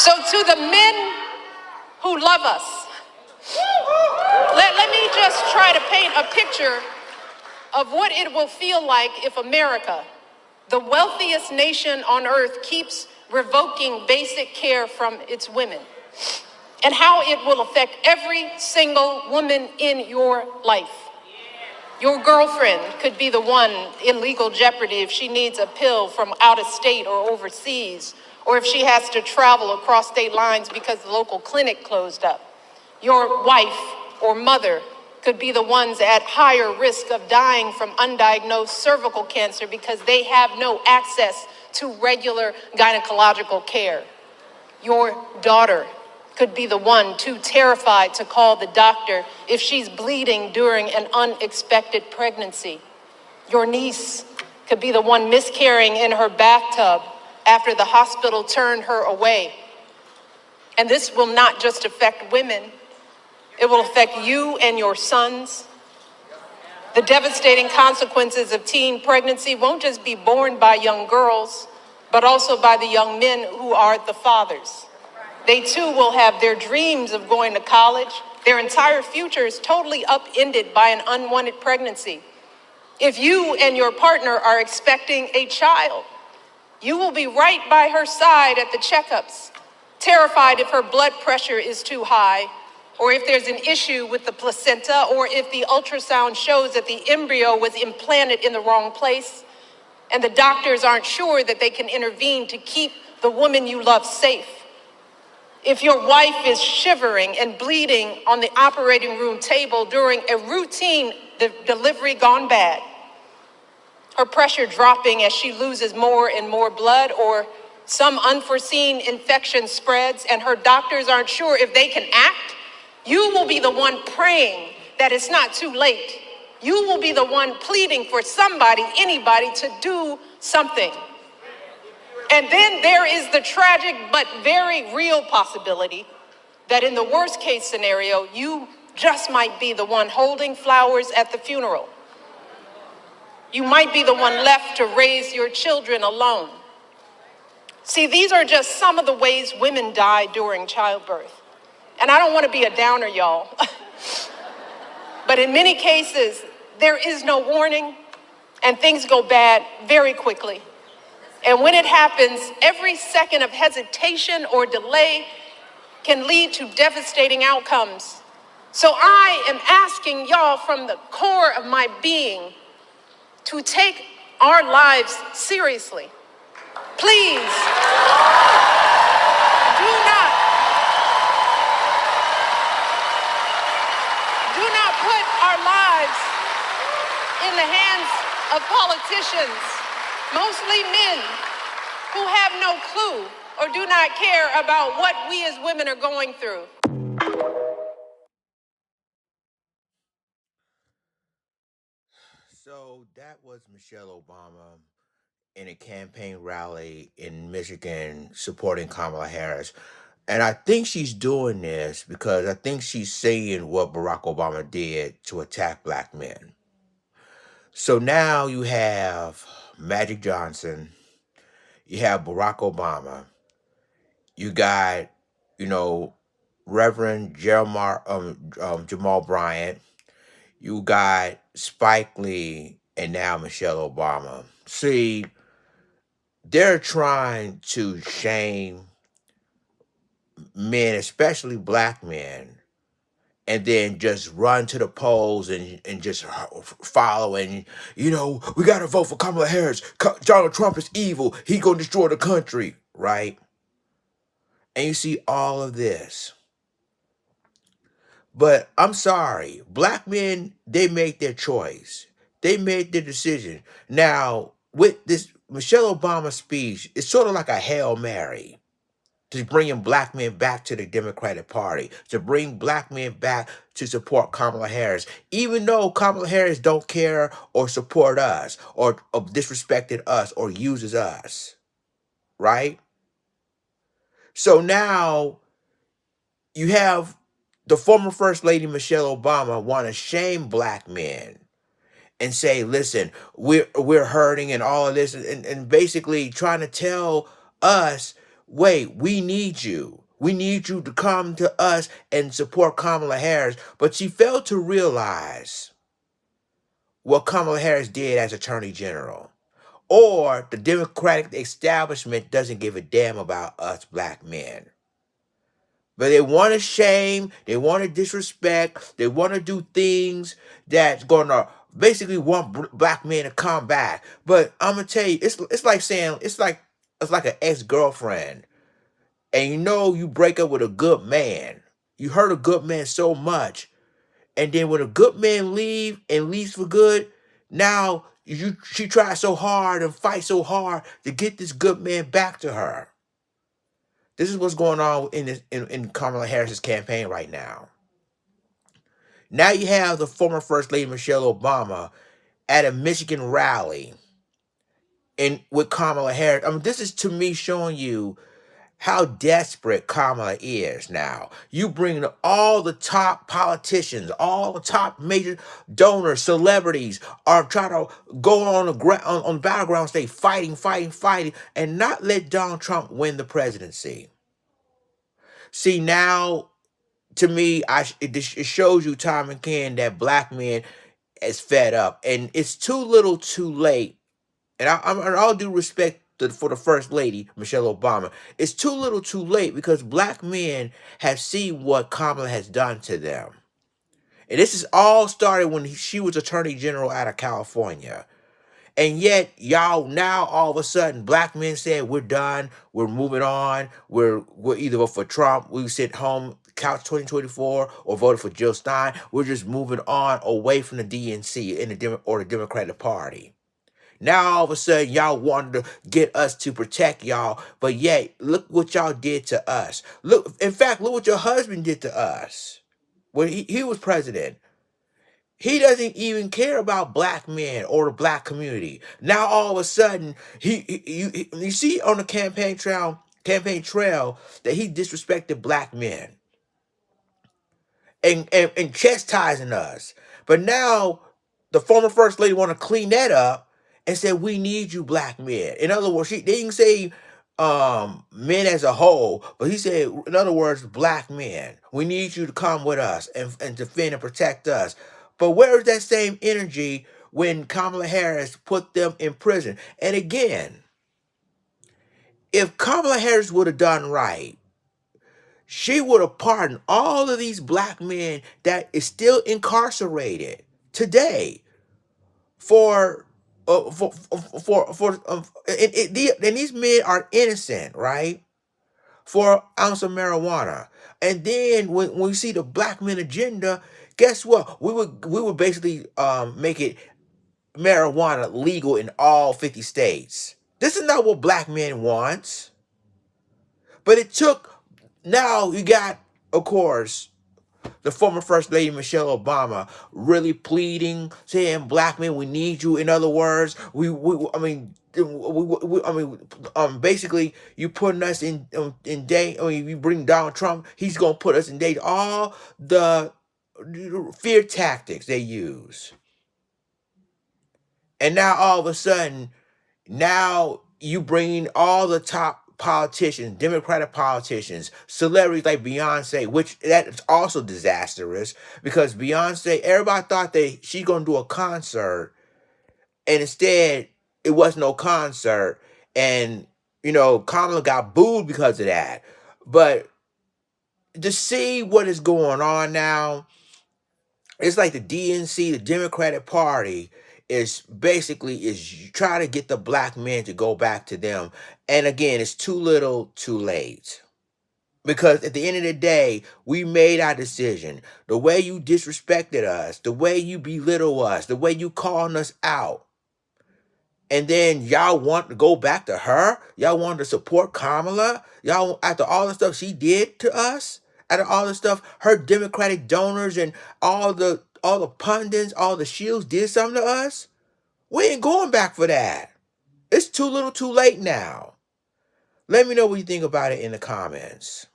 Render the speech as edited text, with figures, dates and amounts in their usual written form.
So to the men who love us, let me just try to paint a picture of what it will feel like if America, the wealthiest nation on earth, keeps revoking basic care from its women, and how it will affect every single woman in your life. Your girlfriend could be the one in legal jeopardy if she needs a pill from out of state or overseas, or if she has to travel across state lines because the local clinic closed up. Your wife or mother could be the ones at higher risk of dying from undiagnosed cervical cancer because they have no access to regular gynecological care. Your daughter could be the one too terrified to call the doctor if she's bleeding during an unexpected pregnancy. Your niece could be the one miscarrying in her bathtub after the hospital turned her away. And this will not just affect women, it will affect you and your sons. The devastating consequences of teen pregnancy won't just be borne by young girls, but also by the young men who are the fathers. They too will have their dreams of going to college. Their entire future is totally upended by an unwanted pregnancy. If you and your partner are expecting a child, you will be right by her side at the checkups, terrified if her blood pressure is too high, or if there's an issue with the placenta, or if the ultrasound shows that the embryo was implanted in the wrong place, and the doctors aren't sure that they can intervene to keep the woman you love safe. If your wife is shivering and bleeding on the operating room table during a routine delivery gone bad, her pressure dropping as she loses more and more blood, or some unforeseen infection spreads and her doctors aren't sure if they can act, you will be the one praying that it's not too late. You will be the one pleading for somebody, anybody, to do something. And then there is the tragic but very real possibility that in the worst case scenario, you just might be the one holding flowers at the funeral. You might be the one left to raise your children alone. See, these are just some of the ways women die during childbirth. And I don't want to be a downer, y'all. But in many cases, there is no warning and things go bad very quickly. And when it happens, every second of hesitation or delay can lead to devastating outcomes. So I am asking y'all from the core of my being to take our lives seriously. Please, do not put our lives in the hands of politicians, mostly men, who have no clue or do not care about what we as women are going through. So that was Michelle Obama in a campaign rally in Michigan supporting Kamala Harris. And I think she's doing this because I think she's saying what Barack Obama did to attack black men. So now you have Magic Johnson, you have Barack Obama, you got, you know, Reverend Jamal Bryant, you got Spike Lee, and now Michelle Obama. See, they're trying to shame men, especially black men, and then just run to the polls and just follow. And, you know, we got to vote for Kamala Harris. Donald Trump is evil. He going to destroy the country, right? And you see all of this. But I'm sorry, black men, they made their choice. They made their decision. Now, with this Michelle Obama speech, it's sort of like a Hail Mary to bringing black men back to the Democratic Party, to bring black men back to support Kamala Harris, even though Kamala Harris don't care or support us or disrespected us or uses us, right? So now you have the former First Lady Michelle Obama want to shame black men and say, listen, we're hurting and all of this, and basically trying to tell us wait, we need you. We need you to come to us and support Kamala Harris. But she failed to realize what Kamala Harris did as Attorney General. Or the Democratic establishment doesn't give a damn about us black men. But they want to shame, they want to disrespect, they want to do things that's going to basically want black men to come back. But I'm gonna tell you, it's like saying it's like an ex-girlfriend, and you break up with a good man. You hurt a good man so much, and then when a good man leaves for good, now she tries so hard and fights so hard to get this good man back to her. This is what's going on in Kamala Harris's campaign right now. Now you have the former First Lady Michelle Obama at a Michigan rally with Kamala Harris. I mean, this is to me showing you how desperate Kamala is now. You bring all the top politicians, all the top major donors, celebrities are trying to go on the ground on the battleground stage, fighting, and not let Donald Trump win the presidency. See, now to me, it shows you time and again that black men is fed up, and it's too little, too late. And in all due respect for the First Lady Michelle Obama, it's too little, too late because black men have seen what Kamala has done to them, and this is all started when she was Attorney General out of California. And yet, y'all now all of a sudden, black men said we're done, we're moving on, we're either vote for Trump, we sit home, couch 2024, or voted for Jill Stein. We're just moving on away from the DNC or the Democratic Party. Now all of a sudden, y'all wanted to get us to protect y'all, but yet look what y'all did to us. In fact, look what your husband did to us when he was president. He doesn't even care about black men or the black community. Now all of a sudden, you see on the campaign trail that he disrespected black men and chastising us. But now the former first lady want to clean that up and said we need you black men. In other words, they didn't say men as a whole, but he said, in other words, black men. We need you to come with us and defend and protect us. But where is that same energy when Kamala Harris put them in prison? And again, if Kamala Harris would have done right, she would have pardoned all of these black men that is still incarcerated today for and these men are innocent, right? For an ounce of marijuana. And then when we see the black men agenda, guess what? We would basically make it marijuana legal in all 50 states. This is not what black men want. But it took, now you got, of course, the former First Lady Michelle Obama really pleading, saying, "Black men, we need you." In other words, basically, you putting us in danger. I mean, you bring Donald Trump, he's gonna put us in danger. All the fear tactics they use, and now all of a sudden, now you bring all the top politicians, Democratic politicians, celebrities like Beyonce, which that is also disastrous because Beyonce, everybody thought that she's gonna do a concert, and instead it was no concert, and Kamala got booed because of that. But to see what is going on now, it's like the DNC, the Democratic Party, is trying to get the black men to go back to them. And again, it's too little, too late. Because at the end of the day, we made our decision. The way you disrespected us, the way you belittle us, the way you calling us out. And then y'all want to go back to her? Y'all want to support Kamala? Y'all, after all the stuff she did to us? After all the stuff her Democratic donors and all the pundits, all the shields did something to us? We ain't going back for that. It's too little too late now. Let me know what you think about it in the comments.